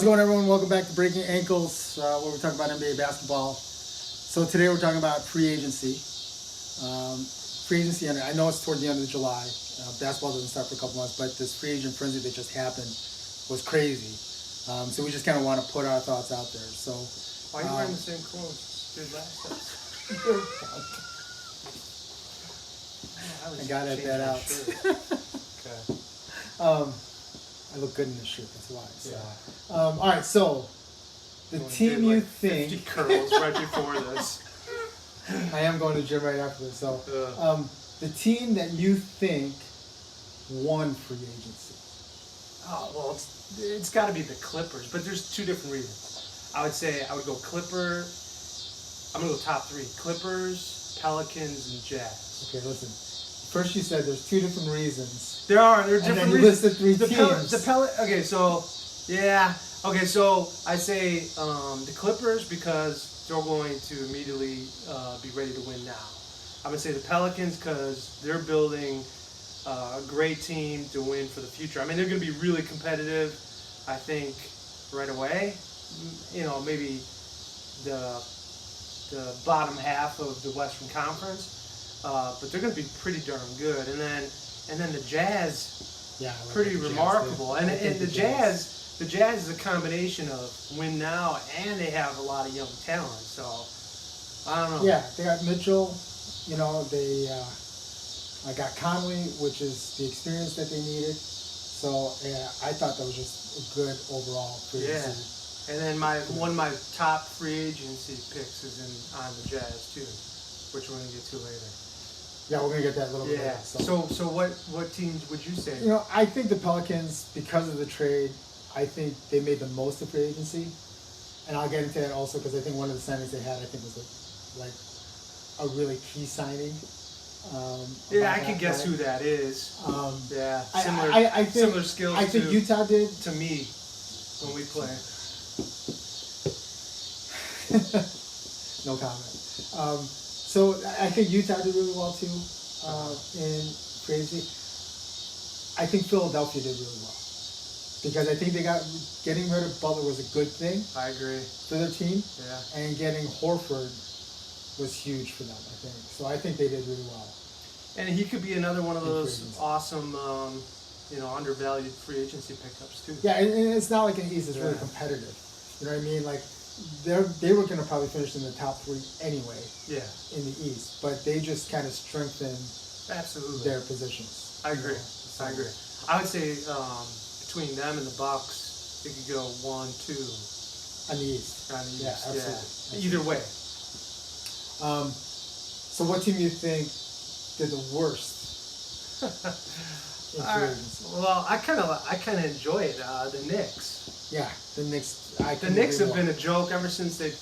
How's it going, everyone? Welcome back to Breaking Ankles, where we talk about NBA basketball. So today we're talking about free agency. And I know it's toward the end of July. Basketball doesn't start for a couple months, but this free agent frenzy that just happened was crazy. So we just kind of want to put our thoughts out there. So why are you wearing the same clothes as did last episode? I got to that out. Okay. I look good in this shirt, that's why. So. Yeah. All right, so the team you think 50 curls right before this. I am going to the gym right after this. So the team that you think won free agency. Oh well, it's got to be the Clippers, but there's two different reasons. I would say I would go Clippers. I'm gonna go top three: Clippers, Pelicans, and Jazz. Okay, listen. First, you said there's two different reasons. There are different and then you reasons. listed three teams. Okay, so yeah. Okay, so I say the Clippers because they're going to immediately be ready to win now. I'm gonna say the Pelicans because they're building a great team to win for the future. I mean, they're gonna be really competitive. I think right away. You know, maybe the bottom half of the Western Conference. But they're going to be pretty darn good, and then the Jazz, pretty remarkable, and the Jazz is a combination of win now and they have a lot of young talent. So I don't know. Yeah, they got Mitchell. You know, they got Conley, which is the experience that they needed. So yeah, I thought that was just a good overall free agency. And then one of my top free agency picks is on the Jazz too, which we're going to get to later. Yeah, we're gonna get that a little bit later. So what teams would you say? You know, I think the Pelicans, because of the trade, I think they made the most of free agency, and I'll get into that also because I think one of the signings they had, I think, was like a really key signing. I can guess who that is. Similar skills. I think Utah did to me when we play. No comment. So I think Utah did really well too in free agency. I think Philadelphia did really well because I think getting rid of Butler was a good thing. I agree. For their team. Yeah. And getting Horford was huge for them, I think. So I think they did really well. And he could be another one of those awesome, undervalued free agency pickups too. Yeah, and it's not like in the East is really competitive. You know what I mean? Like. They were going to probably finish in the top three anyway. Yeah. In the East, but they just kind of strengthened their positions. I agree. I agree. I would say between them and the Bucks, it could go 1-2 on the East. Yeah, absolutely. Either way. So, what team do you think did the worst in free agency? Well, I kind of enjoy it. The Knicks. Yeah, the Knicks. The Knicks have been a joke ever since they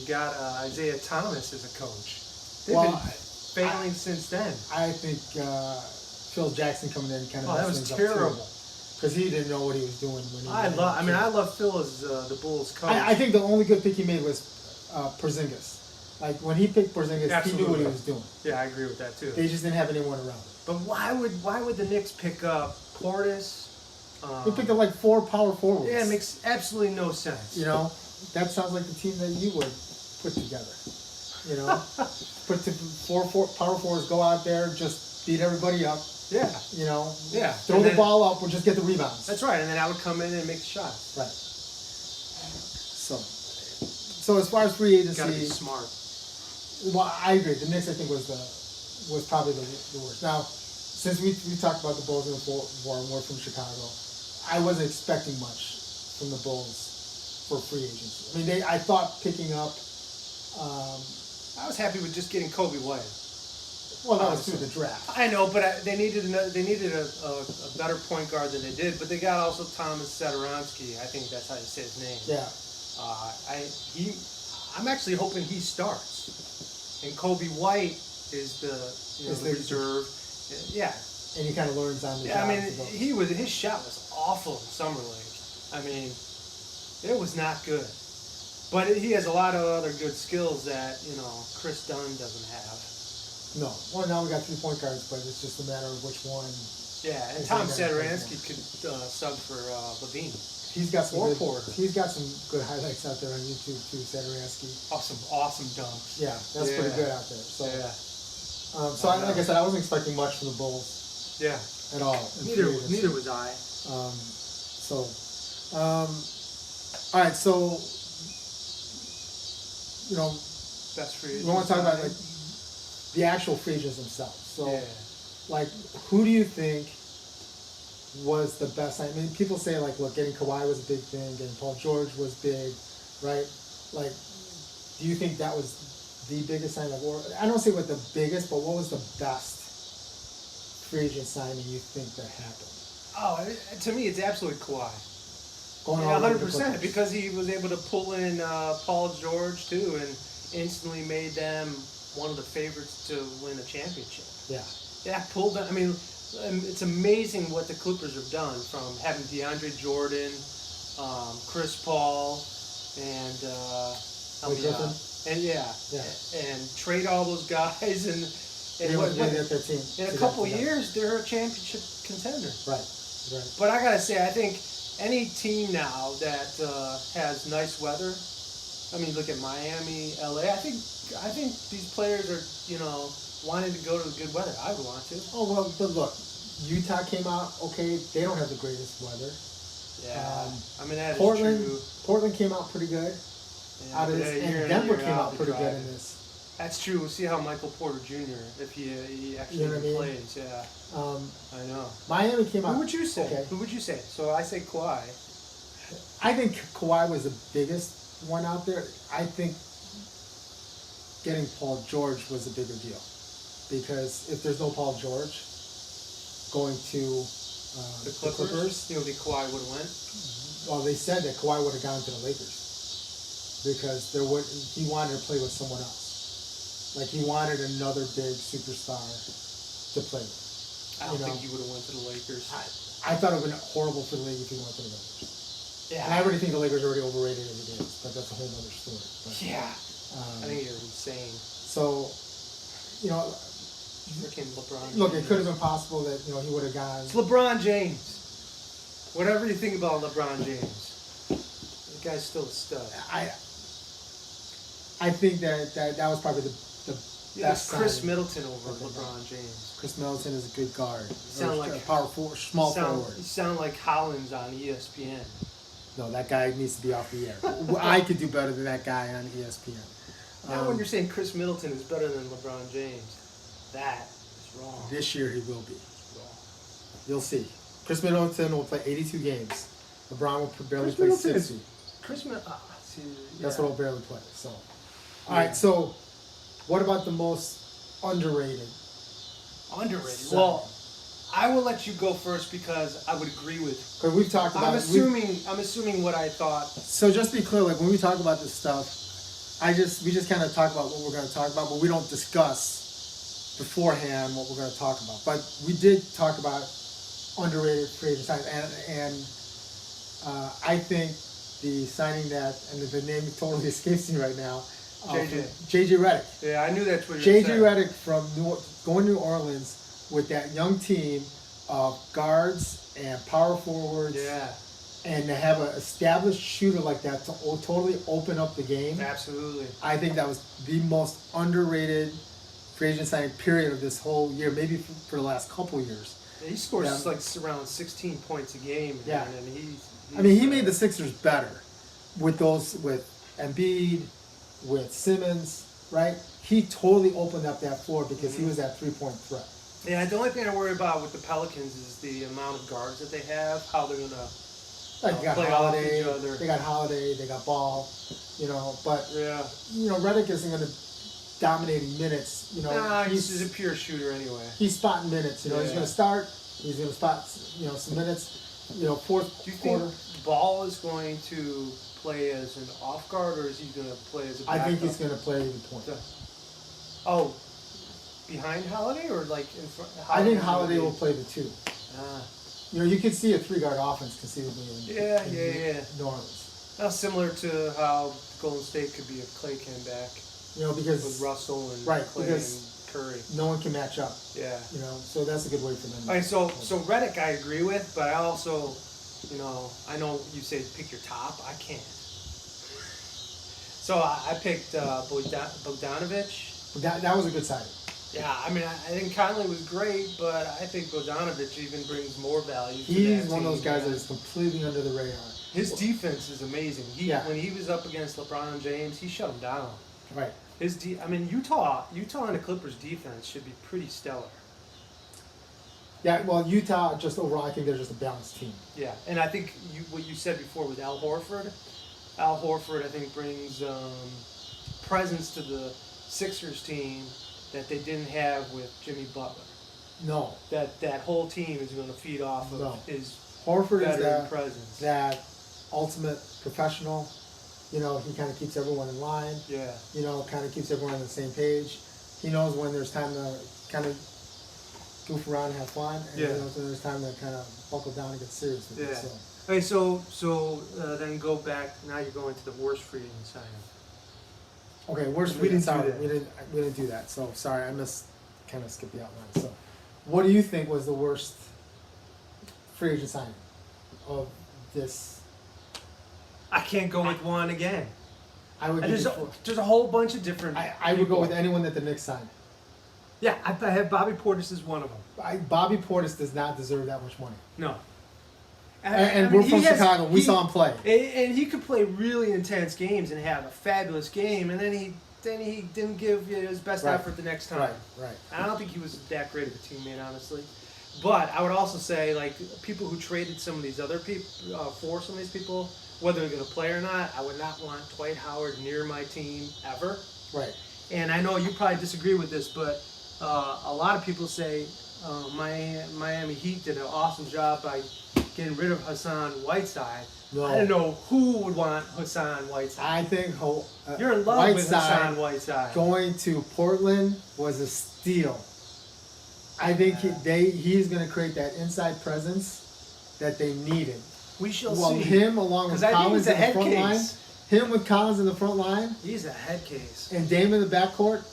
got Isaiah Thomas as a coach. They've been failing since then. I think Phil Jackson coming in kind of that was terrible because he didn't know what he was doing when he. I love Phil as the Bulls coach. I think the only good pick he made was Porzingis. Like when he picked Porzingis, he knew what he was doing. Yeah, I agree with that too. They just didn't have anyone around. But why would the Knicks pick up Portis? They picked up like 4 power forwards. Yeah, it makes absolutely no sense. You know, that sounds like the team that you would put together. You know, put 4 power forwards, go out there, just beat everybody up. Yeah. You know. Yeah. Throw the ball up or just get the rebounds. That's right, and then I would come in and make the shots. Right. So as far as free agency, gotta be smart. Well, I agree. The Knicks, I think, was probably the worst. Now, since we talked about the Bulls before, and we're from Chicago. I wasn't expecting much from the Bulls for free agency. I mean, I thought picking up. I was happy with just getting Kobe White. Well, that was through the draft. I know, but they needed a better point guard than they did. But they got also Thomas Satoransky. I think that's how you say his name. Yeah. I'm actually hoping he starts, and Kobe White is the reserve. Yeah. And he kind of learns on the job. Yeah, I mean, his shot was awful in Summer League. I mean, it was not good. But he has a lot of other good skills that, Chris Dunn doesn't have. No. Well, now we got 3 point guards, but it's just a matter of which one. Yeah, and Tom Satoransky could sub for Levine. he's got some Or good, Porter. he's got some good highlights out there on YouTube too. Sadaransky. Awesome dunks. Yeah, that's pretty good out there. So, like I said, I wasn't expecting much from the Bulls. Yeah. At all. Neither was I. All right, so Best free agents. we want to talk about like the actual free agents themselves. So, Yeah. like, who do you think was the best? I mean, people say like, look, getting Kawhi was a big thing, getting Paul George was big, right? Like, do you think that was the biggest sign of, or I don't say what the biggest, but what was the best free agent signing you think that happened? Oh, to me, it's absolutely Kawhi. Going Yeah, all the way to the 100%. Clippers. Because he was able to pull in Paul George too, and instantly made them one of the favorites to win a championship. Yeah. Yeah, pulled them. I mean, it's amazing what the Clippers have done, from having DeAndre Jordan, Chris Paul, and Blake Griffin. and and trade all those guys and Their team. in a couple years they're a championship contender. Right. But I gotta say, I think any team now that has nice weather. I mean, look at Miami, LA. I think these players are wanting to go to the good weather. I would want to. Oh well, but look, Utah came out okay. They don't have the greatest weather. Yeah, I mean that Portland, is true. Portland came out pretty good out of this, and Denver came out pretty good in this. That's true. We'll see how Michael Porter Jr. if he actually plays. Yeah, I know. Miami came out. Who would you say? Okay. Who would you say? So I say Kawhi. I think Kawhi was the biggest one out there. I think getting Paul George was a bigger deal, because if there's no Paul George going to The Clippers. You think Kawhi would have went? Well, they said that Kawhi would have gone to the Lakers because he wanted to play with someone else. Like, he wanted another big superstar to play with. I don't think he would have went to the Lakers. I thought it would have been horrible for the league if he went to the Lakers. Yeah. And I already think the Lakers are already overrated as it is, but that's a whole other story. But, Yeah. I think you're insane. So, Freaking LeBron. look, James. it could have been possible that he would have gone. It's LeBron James. Whatever you think about LeBron James, the guy's still a stud. I think that was probably the best. Chris signing. Middleton over LeBron James. Chris Middleton is a good guard. Sound like power forward, small forward. You sound like Hollins on ESPN. No, that guy needs to be off the air. I could do better than that guy on ESPN. Now, when you're saying Chris Middleton is better than LeBron James, that is wrong. This year he will be. It's wrong. You'll see. Chris Middleton will play 82 games. LeBron will barely Chris play Middleton 60. Chris Middleton. That's what he'll barely play. So, all right. So, what about the most underrated? Underrated. So- Well, I will let you go first because I would agree with. Because we've talked about. I'm assuming what I thought. So just to be clear, like when we talk about this stuff, we just kind of talk about what we're going to talk about, but we don't discuss beforehand what we're going to talk about. But we did talk about underrated free agent signings, and I think the signing that, and the name totally escapes me right now, JJ Redick. Yeah, I knew that's what you were saying. JJ Redick from going to New Orleans with that young team of guards and power forwards. Yeah. And to have an established shooter like that to totally open up the game. Absolutely. I think that was the most underrated free agent signing period of this whole year, maybe for the last couple years. Yeah, he scores like around 16 points a game. Yeah. Man, and he made the Sixers better with Embiid, with Simmons, right? He totally opened up that floor because he was that three-point threat. Yeah, the only thing I worry about with the Pelicans is the amount of guards that they have, how they're going to They got play Holiday, off each other. they got Holiday, they got Ball, but Yeah. Redick isn't going to dominating minutes. He's a pure shooter anyway. He's spotting minutes. He's going to start. He's going to spot some minutes. Fourth Do you quarter. think Ball is going to play as an off guard, or is he going to play as a backup? I think he's going to play the point. Oh, behind Holiday or like in front? I think Holiday will play the two. Ah. You could see a three-guard offense conceivably in New Orleans. Now, similar to how Golden State could be if Clay came back. Because with Russell and Clay and Curry. No one can match up. Yeah. So that's a good way for them. Okay, so Redick I agree with, but I also You know, I know you say pick your top. I can't. So I picked Bogdanovich. That was a good signing. Yeah, I mean, I think Conley was great, but I think Bogdanovich even brings more value. He's to that one of those team, guys that is completely under the radar. His defense is amazing. Yeah. When he was up against LeBron James, he shut him down. Right. I mean, Utah and the Clippers defense should be pretty stellar. Yeah, well, Utah, just overall, I think they're just a balanced team. Yeah, and I think what you said before with Al Horford, I think brings presence to the Sixers team that they didn't have with Jimmy Butler. No. That whole team is going to feed off of his Horford veteran is presence. that ultimate professional. You know, he kind of keeps everyone in line. Yeah. You know, kind of keeps everyone on the same page. He knows when there's time to kind of goof around and have fun, and he knows when there's time to kind of buckle down and get serious with it. So. Okay, so then go back. Now you're going to the worst free agent signing. Okay, worst We free didn't agent do signing. that. We didn't do that. So sorry, I kind of skipped the outline. So, what do you think was the worst free agent signing of this? I can't go with one again. I would. There's a whole bunch of different. I would go with anyone that the Knicks signed. Yeah, I have Bobby Portis as one of them. Bobby Portis does not deserve that much money. No. And we're from Chicago. We saw him play. And he could play really intense games and have a fabulous game, and then he didn't give his best effort the next time. Right. I don't think he was that great of a teammate, honestly. But I would also say, like, people who traded some of these other people for some of these people, whether they're going to play or not, I would not want Dwight Howard near my team ever. Right. And I know you probably disagree with this, but a lot of people say Miami Heat did an awesome job by getting rid of Hassan Whiteside. No. I don't know who would want Hassan Whiteside. I think you're in love with Hassan Whiteside. Going to Portland was a steal. I think he's going to create that inside presence that they needed. We shall see. Him along with Collins in the front line. Him with Collins in the front line. He's a head case. And Dame in the backcourt.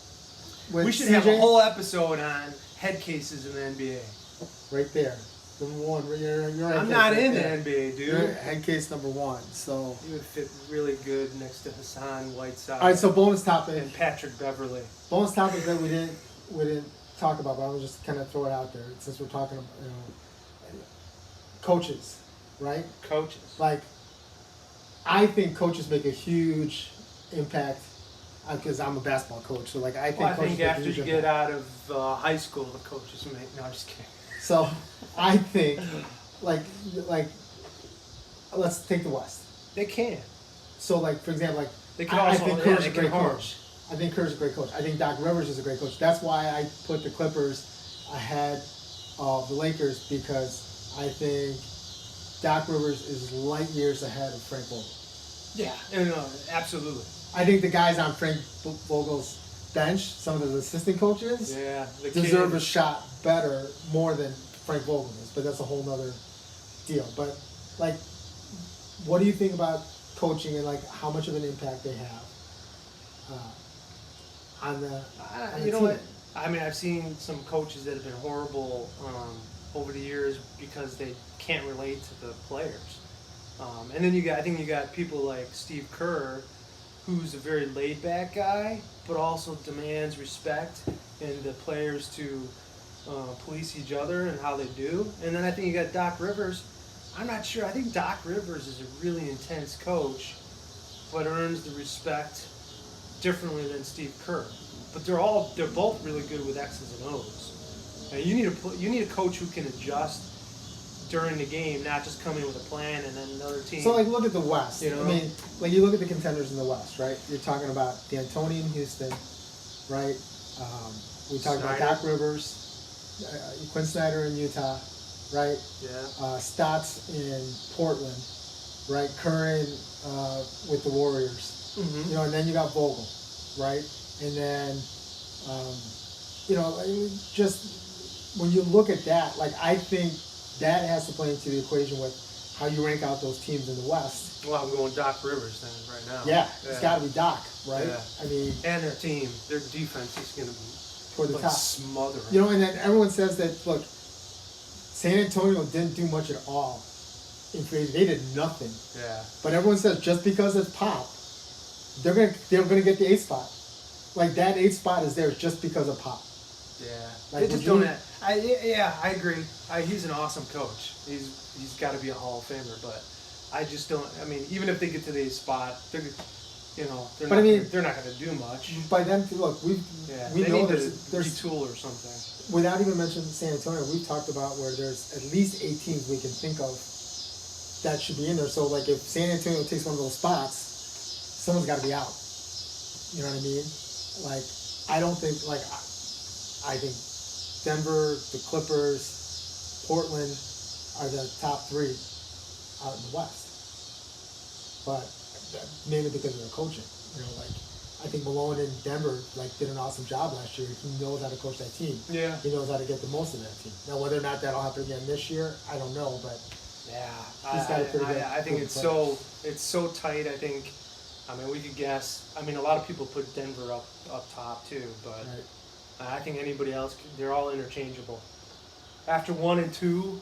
We should have a whole episode on head cases in the NBA. Right there. Number one. You're I'm not in the NBA, dude. You're head case number one. So you would fit really good next to Hassan Whiteside. All right. So bonus topic. And Patrick Beverly. Bonus topic that we didn't talk about, but I'm just kind of throw it out there since we're talking about coaches, right? Coaches. Like, I think coaches make a huge impact because I'm a basketball coach. So like I think after you get out of high school, the coaches make. No, I'm just kidding. So I think like let's take the West. They can. So like for example, they can also, I think Kerr's a great harm. coach. I think Kerr's a great coach. I think Doc Rivers is a great coach. That's why I put the Clippers ahead of the Lakers because I think Doc Rivers is light years ahead of Frank Vogel. Yeah, absolutely. I think the guys on Frank Vogel's bench, some of the assistant coaches, deserve a shot more than Frank Vogel is. But that's a whole nother deal. But like, what do you think about coaching and like how much of an impact they have on the you know team? what? I mean, I've seen some coaches that have been horrible over the years because they can't relate to the players. And then I think you got people like Steve Kerr, who's a very laid-back guy, but also demands respect and the players to police each other and how they do. And then I think you got Doc Rivers. I'm not sure. I think Doc Rivers is a really intense coach, but earns the respect differently than Steve Kerr. But they're both really good with X's and O's. And you need a coach who can adjust during the game, not just come in with a plan and then another team. So like look at the West. You know? I mean, like you look at the contenders in the West, right? You're talking about D'Antoni in Houston, right? We talked about Doc Rivers, Quinn Snyder in Utah, right? Yeah. Stotts in Portland, right? Curran with the Warriors. Mm-hmm. You know, and then you got Vogel, right? And then, just when you look at that, like I think that has to play into the equation with how you rank out those teams in the West. Well, I'm going Doc Rivers then right now. Yeah. It's got to be Doc, right? Yeah. I mean, and their team, their defense is going to be toward the top. Smothering. You know, and then everyone says that look, San Antonio didn't do much at all in free agency. They did nothing. Yeah. But everyone says just because it's Pop, they're gonna get the 8th spot. Like that 8th spot is there just because of Pop. Yeah. Like, They just don't have, I agree. He's an awesome coach. He's got to be a Hall of Famer, but I just don't. I mean, even if they get to the 8th spot, they're not going to do much. By then, look, we they know need there's to retool or something. without even mentioning San Antonio, we've talked about where there's at least 8 teams we can think of that should be in there. So like if San Antonio takes one of those spots, someone's got to be out. You know what I mean? Like I don't think I think Denver, the Clippers, Portland are the top 3 out in the West. But mainly because of their coaching. You know, like I think Malone in Denver did an awesome job last year. He knows how to coach that team. Yeah. He knows how to get the most of that team. Now whether or not that'll happen again this year, I don't know. But yeah, he's got a pretty good. I think it's so tight. I think. I mean, we could guess. I mean, a lot of people put Denver up top too, but I think anybody else, they're all interchangeable. After 1 and 2,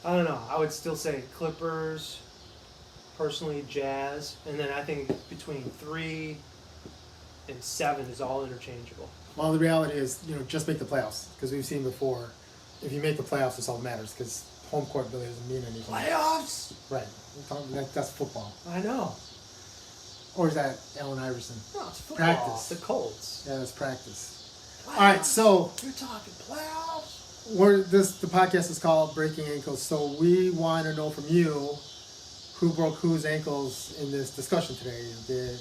I don't know. I would still say Clippers, personally Jazz, and then I think between 3 and 7 is all interchangeable. Well, the reality is, just make the playoffs because we've seen before. If you make the playoffs, it's all that matters because home court really doesn't mean anything. Playoffs? Right. That's football. I know. Or is that Allen Iverson? No, it's football. Practice. The Colts. Yeah, that's practice. Playoffs. All right, so You're talking playoffs? the podcast is called Breaking Ankles. So we want to know from you who broke whose ankles in this discussion today. Did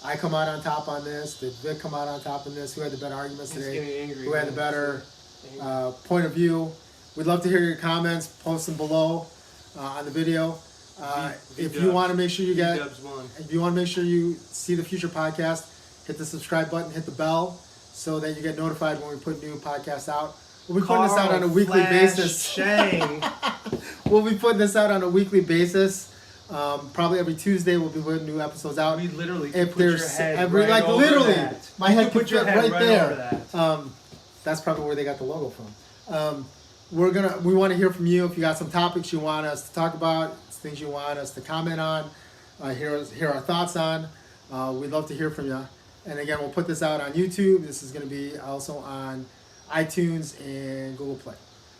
I come out on top on this? Did Vic come out on top on this? Who had the better arguments He's today? getting angry. Who had the better point of view? We'd love to hear your comments. Post them below on the video. If you want to make sure you see the future podcast, hit the subscribe button, hit the bell, so that you get notified when we put new podcasts out. We'll be putting this out on a weekly basis. Shang. We'll be putting this out on a weekly basis. Probably every Tuesday we'll be putting new episodes out. We literally if put there's your head every right over literally that. my head could put your fit head right there. over that. That's probably where they got the logo from. We want to hear from you if you got some topics you want us to talk about, things you want us to comment on, hear our thoughts on. We'd love to hear from you. And again, we'll put this out on YouTube. This is going to be also on iTunes and Google Play.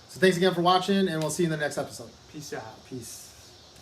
So thanks again for watching, and we'll see you in the next episode. Peace out. Peace.